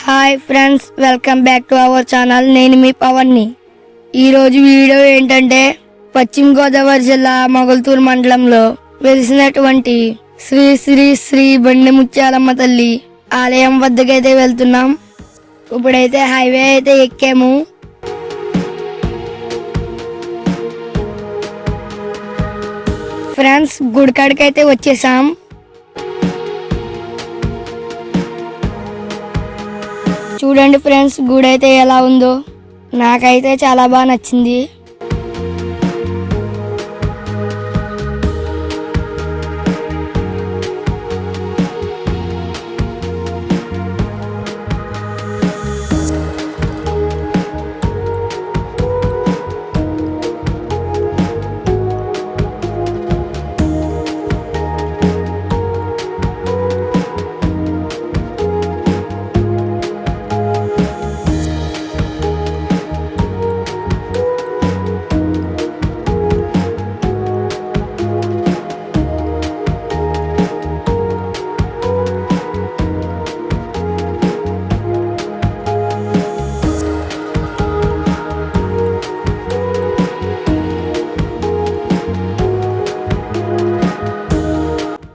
Hi friends, welcome back to our channel. నేను మీ పవన్ని. ఈరోజు video ఏంటంటే పశ్చిమ గోదావరి జిల్లా మొగల్తూరు మండలంలో వెలిసినటువంటి శ్రీ శ్రీ శ్రీ బండి ముత్యాలమ్మ తల్లి ఆలయం వద్దకైతే వెళ్తున్నాం. ఇప్పుడైతే హైవే అయితే ఎక్కాము. ఫ్రెండ్స్, గుడికాడికైతే వచ్చేసాం. చూడండి ఫ్రెండ్స్, గుడి అయితే ఎలా ఉందో. నాకైతే చాలా బాగా నచ్చింది.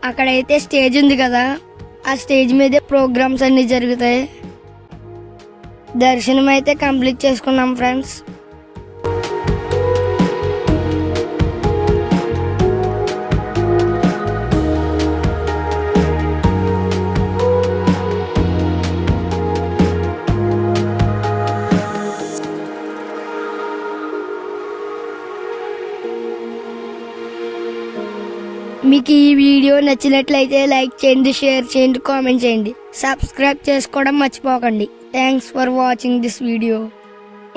అక్కడైతే స్టేజ్ ఉంది కదా, ఆ స్టేజ్ మీదే ప్రోగ్రామ్స్ అన్ని జరుగుతాయి. దర్శనం అయితే కంప్లీట్ చేసుకున్నాం ఫ్రెండ్స్. మీకు ఈ వీడియో నచ్చినట్లయితే లైక్ చేయండి, షేర్ చేయండి, కామెంట్ చేయండి, సబ్స్క్రైబ్ చేసుకోవడం మర్చిపోకండి. Thanks for watching this video.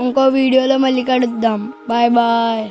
ఇంకో వీడియోలో మళ్ళీ కలుద్దాం. Bye bye.